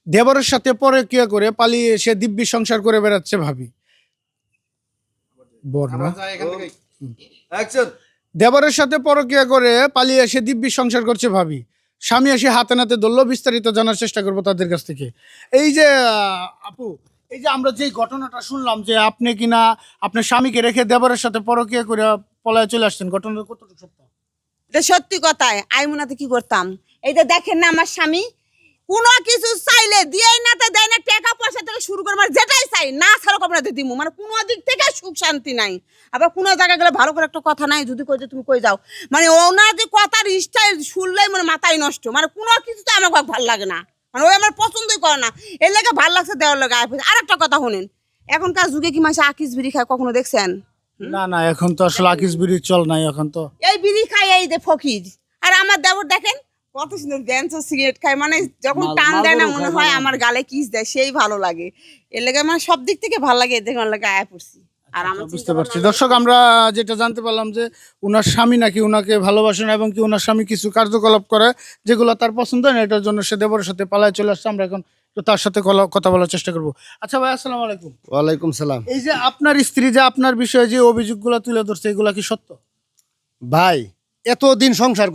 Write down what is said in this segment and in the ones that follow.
দেবরের সাথে পরকীয়া করে পালিয়ে এসে দিব্যি সংসার করে বেড়াচ্ছে ভাবি। বর না? দেবরের সাথে পরকীয়া করে পালিয়ে এসে দিব্যি সংসার করছে ভাবি। স্বামী এসে হাতে নাতে ধরলো, বিস্তারিত জানার চেষ্টা করবো তাদের কাছ থেকে। এই যে আপু, এই যে আমরা যে ঘটনাটা শুনলাম যে আপনি কিনা আপনার স্বামীকে রেখে দেবরের সাথে পরকীয়া করে পলায় চলে আসছেন, ঘটনাটা কতটুকু সত্য? এটা সত্যি কথাই। আইমুনাতে কি করতাম, এই যে দেখেন না আমার স্বামী কোনো কিছু চাইলে দিয়েই না, তা দেয় না, টাকা পয়সা থেকে শুরু করে মানে যেটাই চাই না ছাড়ো কমরাতে দিমু, মানে কোনো দিক থেকে সুখ শান্তি নাই। আবার কোনো জায়গায় গেলে ভালো করে একটা কথা নাই, যদি কই যে তুমি কই যাও, মানে ওনার যে কথার স্টাইল শুনলেই মানে মাথায় নষ্ট, মানে কোনো কিছুতে আমার ভালো লাগে না, মানে ওই আমার পছন্দই করে না। এর লেগে ভাল লাগছে দেওয়ার লেগে। আর একটা কথা শুনেন, এখনকার যুগে কি মাসে আকিস বিড়ি খায় কখনো দেখছেন? না না, এখন তো আসলে আকিস বিড়ির চল নাই এখন তো। এই বিড়ি খায় এই যে ফকির। আর আমার দেবর দেখেন কত সুন্দর ড্যান্স ও সিগারেট খায়, মানে যখন টান দেয় না মনে হয় আমার গালে কিস দেয়, সেই ভালো লাগে। এর লেগে মানে সব দিক থেকে ভালো লাগে, দেখে আমার লাগে আয়া পড়ছি। আর আমার বুঝতে পারছি দর্শক, আমরা যেটা জানতে পারলাম যে উনার স্বামী নাকি উনাকে ভালোবাসেন এবং কি উনার স্বামী কিছু কার্যকলাপ করে যেগুলো তার পছন্দ হয় না, এটার জন্য সে দেবরের সাথে পালায় চলে আসছে। আমরা এখন তো তার সাথে কথা বলার চেষ্টা করব। আচ্ছা ভাই, আসসালামু আলাইকুম। ওয়ালাইকুম সালাম। এই যে আপনার স্ত্রী যে আপনার বিষয়ে যে অভিযোগগুলো তুলে ধরছে, এগুলা কি সত্য? ভাই, এতদিন সংসার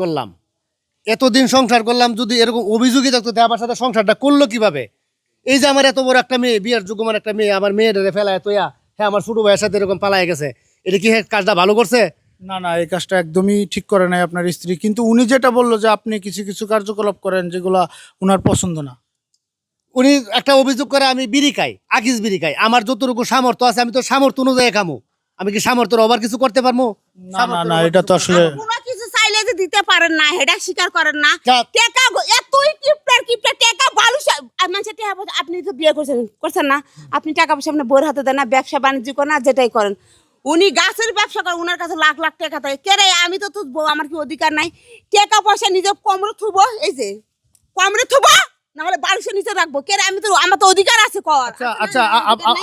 করলাম, যদি এরকম অভিযোগই থাকতো তাহলে আমার সাথে সংসারটা করলো কিভাবে? এই যে আমার এত বড় একটা মেয়ে, বিয়ের যোগ্যমান একটা মেয়ে, আমার মেয়েটারে ফেলায় তোয়া, হ্যাঁ আমার ছোট ভাইয়ের সাথে এরকম পালায় গেছে, এটা কি কাজটা ভালো করছে? না না, এই কাজটা একদমই ঠিক করে নাই আপনার স্ত্রী। কিন্তু উনি যেটা বললো যে আপনি কিছু কিছু কার্যকলাপ করেন যেগুলা উনার পছন্দ না। উনি একটা অভিযোগ করে আমি বিড়ি খাই, আকিস বিড়ি খাই। আমার যতটুকু সামর্থ্য আছে আমি তো সামর্থ্য অনুযায়ী খামো। আমি কি সামর্থ্যের ওভার কিছু করতে পারবো? না না না, এটা তো আসলে কোনো কিছু চাইলে যে দিতে পারেন না, এটা স্বীকার করেন না। কা- টাকা এতই কিপটার টাকা বালুসা। আর মানুষের টাকা পয়সা, আপনি তো বিয়ে করছেন না, আপনি টাকা পয়সা আপনার বউয়ের হাতে দেন না, ব্যবসা বাণিজ্য করেন না, যেটাই করেন। উনি গাছের ব্যবসা করেন, উনার কাছে লাখ লাখ টাকা থাকে। কে রে, আমি তো তোর বউ, আমার কি অধিকার নাই টাকা পয়সা নিজে কমরে থুবো? এই যে কমরে থুবো, না হলে বালিশের নিচে রাখবো। কে রে, আমি তো, আমার তো অধিকার আছে কর। আচ্ছা আচ্ছা,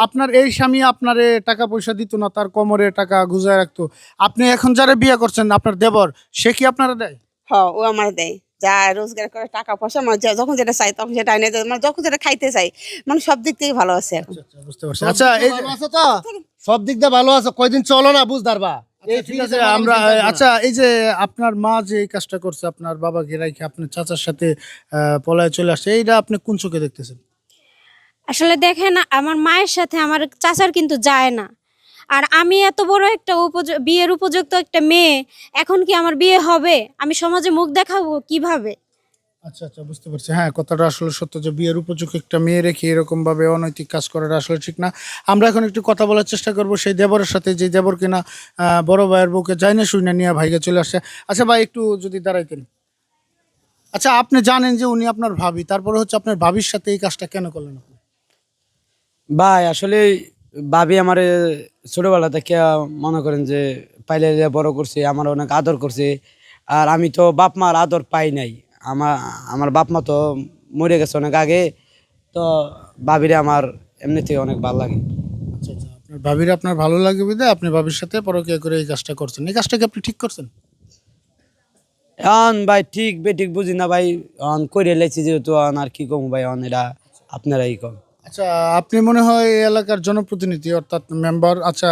আপনার এই স্বামী আপনারে টাকা পয়সা দিত না, তার কোমরে টাকা গুজায় রাখতো। আপনি এখন যারা বিয়ে করছেন আপনার দেবর, সে কি আপনারা দেয়? হ, ও আমার দেয়, যা রোজগার করে টাকা পয়সা, মানে যখন যেটা চাই তখন সেটা এনে দেয়, মানে যখন যেটা খাইতে চাই, মানে সব দিক থেকে ভালো আছে এখন। আচ্ছা, বুঝতে পারছি। আচ্ছা এই যে ভালো আছে তো, সব দিক দিয়ে ভালো আছে, কয়দিন চলো না বুঝদারবা। ঠিক আছে, আমরা আচ্ছা এই যে আপনার মা যে এই কাজটা করছে, আপনার বাবাকে রাইখে আপনার চাচার সাথে পলায় চলে আসছে, এইটা আপনি কোন চোখে দেখতেছেন? আসলে দেখেন, আমার মায়ের সাথে আমার চাচার কিন্তু যায় না। আর আমি এত বড় একটা বিয়ের উপযুক্ত একটা মেয়ে, এখন কি আমার বিয়ে হবে? আমি সমাজে মুখ দেখাবো কিভাবে? আচ্ছা আচ্ছা, বুঝতে পারছি। হ্যাঁ, কথাটা আসলে সত্য যে বিয়ের উপযুক্ত একটা মেয়ে রেখে এরকম ভাবে অনৈতিক কাজ করাটা আসলে ঠিক না। আমরা এখন একটু কথা বলার চেষ্টা করব সেই দেবরের সাথে, যে দেবর কিনা বড় ভাইয়ের বউকে যাই না শুই না নিয়ে ভাইকে চলে আসছে। আচ্ছা ভাই, একটু যদি দাঁড়াইতেন। আচ্ছা, আপনি জানেন যে উনি আপনার ভাবি, তারপরে হচ্ছে আপনার ভাবির সাথে এই কাজটা কেন করলেন আপনি? ভাই আসলে ভাবি আমার ছোটবেলা থেকে মনে করেন যে পাইলে বড় করছে, আমার অনেক আদর করছে। আর আমি তো বাপ মার আদর পাই নাই। আমার আমার বাপ মা তো মরে গেছে অনেক আগে। তো ভাবিরে আমার এমনিতেই অনেক ভালো লাগে। আচ্ছা আচ্ছা, আপনার ভাবির আপনার ভালো লাগে বিধায় আপনি ভাবির সাথে পরকীয়া করে এই কাজটা করছেন। এই কাজটা কি আপনি ঠিক করছেন? এখন ভাই ঠিক বেঠিক বুঝি না ভাই, এখন করে লেছি যেহেতু, আর কি কম ভাই, এখন এটা আপনারাই কম। আচ্ছা, আপনি মনে হয় এই এলাকার জনপ্রতিনিধি অর্থাৎ মেম্বার। আচ্ছা,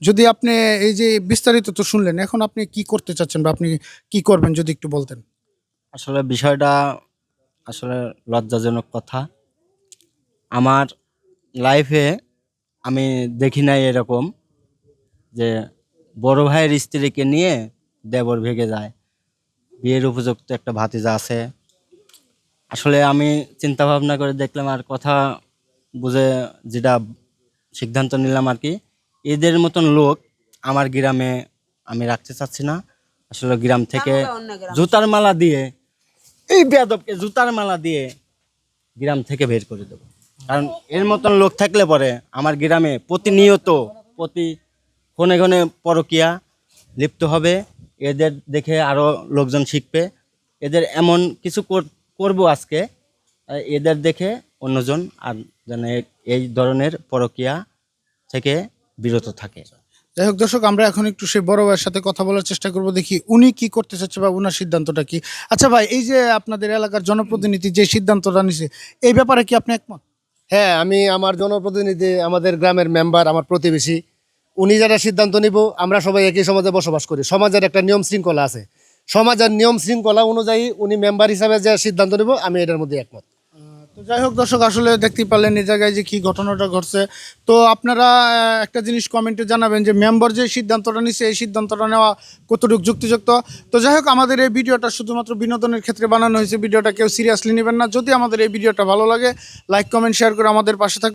যদি আপনি এই যে বিস্তারিত তো শুনলেন, এখন আপনি কি করতে চাচ্ছেন বা আপনি কি করবেন যদি একটু বলতেন? আসলে বিষয়টা আসলে লজ্জাজনক কথা। আমার লাইফে আমি দেখি নাই এরকম যে বড় ভাইয়ের স্ত্রীকে নিয়ে দেবর ভেগে যায়। বিয়ের উপযুক্ত একটা ভাতিজা আছে। আসলে আমি চিন্তা ভাবনা করে দেখলাম আর কথা বুঝে যেটা সিদ্ধান্ত নিলাম আর কি, এদের মতন লোক আমার গ্রামে আমি রাখতে চাচ্ছি না। আসলে গ্রাম থেকে জুতার মালা দিয়ে, এই বেয়াদবকে জুতার মালা দিয়ে গ্রাম থেকে বের করে দেবো। কারণ এর মতন লোক থাকলে পরে আমার গ্রামে প্রতিনিয়ত প্রতি ক্ষণে ক্ষণে পরকীয়া লিপ্ত হবে। এদের দেখে আরও লোকজন শিখবে। এদের এমন কিছু করব আজকে, এদের দেখে অন্যজন আর যেন এই ধরনের পরকীয়া থেকে বিরত থাকে। যাই হোক দর্শক, আমরা এখন একটু সেই বড় ভাইয়ের সাথে কথা বলার চেষ্টা করব, দেখি উনি কি করতে চাচ্ছে বা উনার সিদ্ধান্তটা কি। আচ্ছা ভাই, এই যে আপনাদের এলাকার জনপ্রতিনিধি যে সিদ্ধান্তটা নিছে, এই ব্যাপারে কি আপনি একমত? হ্যাঁ, আমি আমার জনপ্রতিনিধি, আমাদের গ্রামের মেম্বার, আমার প্রতিবেশী, উনি যারা সিদ্ধান্ত নিব, আমরা সবাই একই সমাজে বসবাস করি। সমাজের একটা নিয়ম শৃঙ্খলা আছে, সমাজের নিয়ম শৃঙ্খলা অনুযায়ী উনি মেম্বার হিসাবে যে সিদ্ধান্ত নিব, আমি এটার মধ্যে একমত। তো যাই হোক দর্শক, আসলে দেখতেই পারলেন এই জায়গায় যে কি ঘটনাটা ঘটছে। তো আপনারা একটা জিনিস কমেন্টে জানাবেন যে মেম্বার যে সিদ্ধান্তটা নিচ্ছে, এই সিদ্ধান্তটা নেওয়া কতটুকু যুক্তিযুক্ত। তো যাই হোক, আমাদের এই ভিডিওটা শুধুমাত্র বিনোদনের ক্ষেত্রে বানানো হয়েছে, ভিডিওটা কেউ সিরিয়াসলি নেবেন না। যদি আমাদের এই ভিডিওটা ভালো লাগে, লাইক কমেন্ট শেয়ার করে আমাদের পাশে থাকবেন।